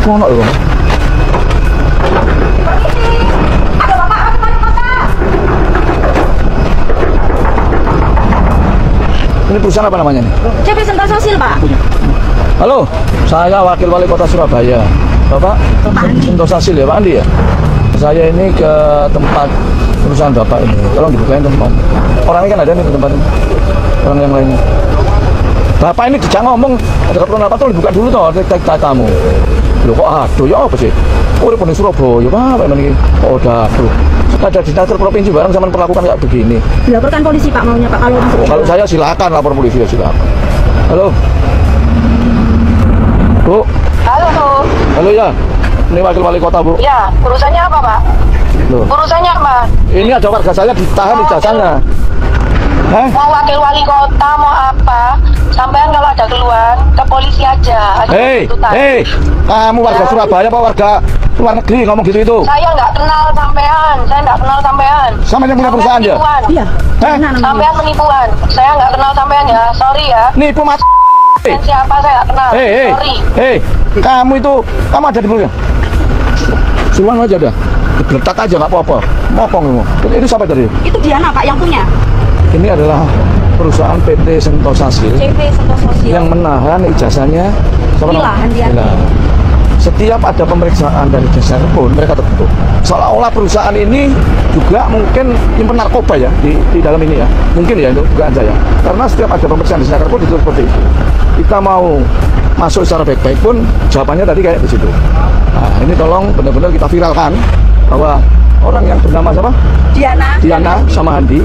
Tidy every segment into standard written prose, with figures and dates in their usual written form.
Ngono lho. Ini perusahaan apa namanya nih? CV Sentosa Sil, Pak. Halo, saya Wakil Wali Kota Surabaya. Bapak Sentosa Sil ya, Pak Andi ya? Saya ini ke tempat perusahaan Bapak ini. Tolong dibukain teman. Orangnya kan ada nih di tempat ini. Orang yang lainnya. Bapak ini dijak ngomong, ada keperluan apa tuh dibuka dulu toh, tamu. Loh kok aduh ya apa sih? Oh di Surabaya, Pak ini. Oh aduh. Ada di Dinas Provinsi barang sama perlakukan kayak begini. Dilaporkan polisi Pak maunya Pak kalau masuk. Kalau saya silakan lapor polisi ya silakan. Halo. Bu. Halo. Halo ya. Ini Wakil Wali Kota, Bu. Ya, urusannya apa, Pak? Loh. Urusannya apa? Ini ada warga saya ditahan di jasanya. Mau Wakil Wali Kota mau apa? Sampean kalau ada keluhan ke polisi aja. Hei, kamu warga Surabaya apa warga luar negeri ngomong gitu itu? Saya nggak kenal sampean. Sama yang punya perusahaan ya? Iya. Sampean penipuan. Saya nggak kenal sampean ya. Sorry ya. Nipu mas. Siapa saya nggak kenal. Hei, kamu ada di belakang. Suruhan aja dah. Geletak aja nggak apa-apa. Mopong kamu. Itu siapa tadi? Itu Diana Pak yang punya. Ini adalah perusahaan PT Sentosa Sil CV Sentosa Sil yang menahan ijazahnya. Diana. Setiap ada pemeriksaan dari jasa pun mereka tertutup. Seolah-olah perusahaan ini juga mungkin nyimpen narkoba ya di dalam ini ya. Mungkin ya itu dugaan saya. Karena setiap ada pemeriksaan di sana pun ditutup seperti itu. Kita mau masuk secara baik-baik pun jawabannya tadi kayak di situ. Nah, ini tolong benar-benar kita viralkan bahwa orang yang bernama siapa? Diana sama Handi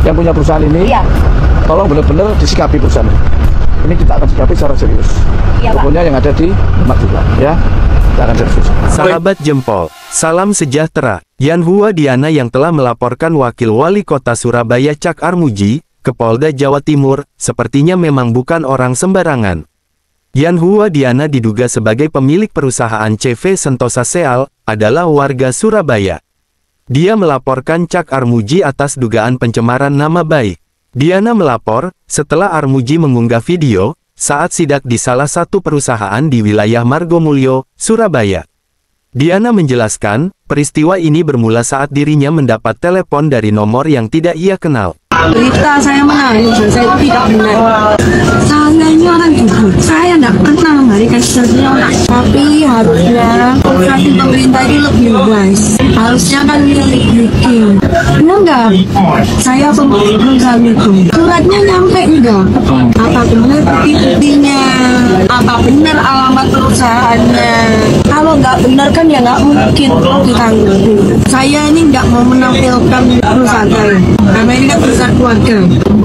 yang punya perusahaan ini, iya. Tolong benar-benar disikapi perusahaan ini kita akan sikapi secara serius. Iya, pokoknya yang ada di tempat juga, ya. Kita akan serius. Sahabat jempol, salam sejahtera. Yanhua Diana yang telah melaporkan Wakil Wali Kota Surabaya Cak Armuji ke Polda Jawa Timur, sepertinya memang bukan orang sembarangan. Yanhua Diana diduga sebagai pemilik perusahaan CV Sentosa Sil, adalah warga Surabaya. Dia melaporkan Cak Armuji atas dugaan pencemaran nama baik. Diana melapor, setelah Armuji mengunggah video, saat sidak di salah satu perusahaan di wilayah Margomulyo, Surabaya. Diana menjelaskan, peristiwa ini bermula saat dirinya mendapat telepon dari nomor yang tidak ia kenal. Berita saya menangis dan saya tidak benar. Saya ini orang jujur. Saya tidak pernah memberikan sesuatu. Tapi harusnya operasi pemerintah ini lebih luas. Harusnya kan bikin. Enggak. Saya pemilik perusahaan itu. Suratnya nyampe enggak? Apa benar bukti-buktinya? Apa benar alamat perusahaannya? Kalau nggak benar kan ya nggak mungkin ditanggung. Saya ini nggak mau menampilkan perusahaan saya. Karena ini kan perusahaan keluarga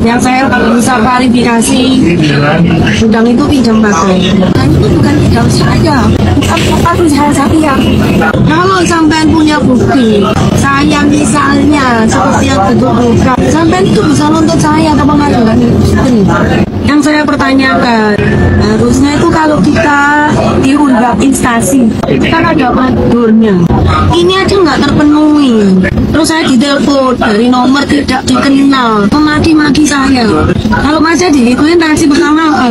yang saya bisa klarifikasi gudang itu pinjam pakai dan itu bukan gudang saya, bukan perusahaan saya. Kalau sampean punya bukti saya misalnya seperti yang dituduhkan, sampean itu bisa nuntut saya atau pengadilan ini. Yang saya pertanyakan, harusnya itu kalau kita diundang instansi kan ada prosedurnya, ini aja nggak terpenuhi. Terus saya ditelepon dari nomor tidak dikenal, memaki-maki saya. Kalau masih digituin reaksi pertama apa?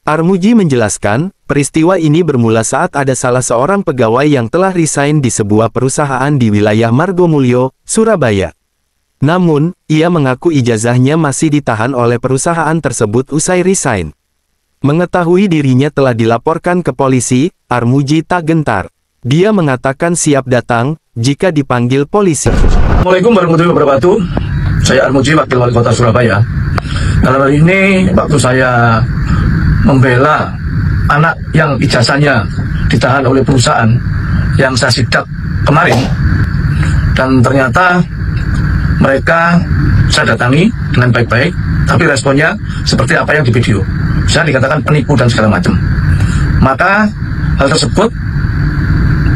Armuji menjelaskan, peristiwa ini bermula saat ada salah seorang pegawai yang telah resign di sebuah perusahaan di wilayah Margomulyo, Surabaya. Namun, ia mengaku ijazahnya masih ditahan oleh perusahaan tersebut usai resign. Mengetahui dirinya telah dilaporkan ke polisi, Armuji tak gentar. Dia mengatakan siap datang jika dipanggil polisi. Assalamualaikum warahmatullahi wabarakatuh. Saya Armuji, Wakil Wali Kota Surabaya. Dalam hal ini, waktu saya membela anak yang ijazahnya ditahan oleh perusahaan yang saya sidak kemarin, dan ternyata mereka saya datangi dengan baik-baik, tapi responnya seperti apa yang di video. Saya dikatakan penipu dan segala macam. Maka hal tersebut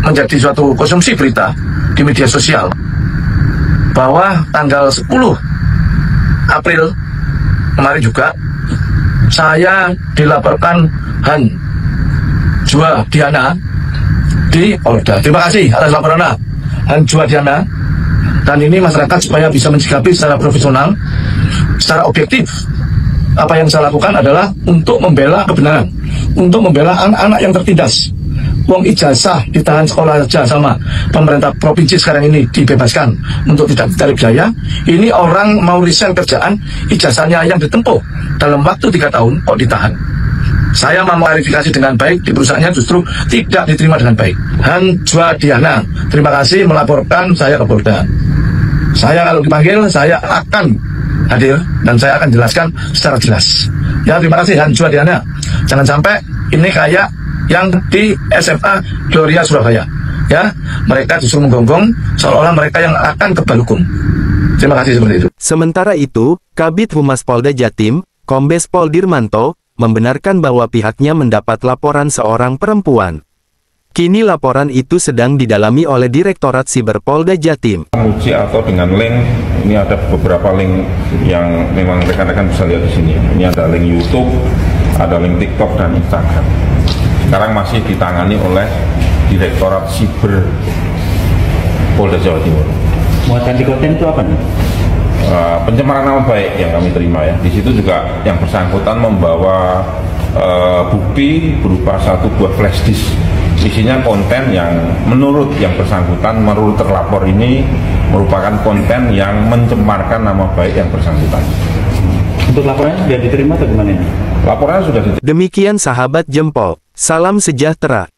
menjadi suatu konsumsi berita di media sosial bahwa tanggal 10 April kemarin juga saya dilaporkan Hanjua Diana di Polda. Terima kasih atas laporan Hanjua Diana. Dan ini masyarakat supaya bisa menyikapi secara profesional, secara objektif, apa yang saya lakukan adalah untuk membela kebenaran, untuk membela anak-anak yang tertindas. Uang ijazah ditahan sekolah aja sama pemerintah provinsi sekarang ini dibebaskan untuk tidak ditarik biaya. Ini orang mau resign kerjaan, ijazahnya yang ditempuh dalam waktu 3 tahun kok ditahan. Saya mau klarifikasi dengan baik, di perusahaannya justru tidak diterima dengan baik. Hanjwa Diana, terima kasih melaporkan saya ke Polda. Saya kalau dipanggil, saya akan hadir dan saya akan jelaskan secara jelas. Ya, terima kasih Hanjwa Diana. Jangan sampai ini kayak yang di SMA Gloria Surabaya, ya, mereka justru menggonggong seolah-olah mereka yang akan kebal hukum. Terima kasih seperti itu. Sementara itu, Kabid Humas Polda Jatim, Kombes Pol Dirmanto, membenarkan bahwa pihaknya mendapat laporan seorang perempuan. Kini laporan itu sedang didalami oleh Direktorat Siber Polda Jatim. Uji atau dengan link, ini ada beberapa link yang memang rekan-rekan bisa lihat di sini. Ini ada link YouTube, ada link TikTok dan Instagram. Sekarang masih ditangani oleh Direktorat Siber Polda Jawa Timur. Muatan di konten itu apa nih? Pencemaran nama baik yang kami terima ya. Di situ juga yang bersangkutan membawa bukti berupa 1 buah flash disk. Isinya konten yang menurut yang bersangkutan, menurut terlapor ini merupakan konten yang mencemarkan nama baik yang bersangkutan. Untuk laporannya sudah diterima atau gimana ini? Laporannya sudah diterima. Demikian sahabat Jempol, salam sejahtera.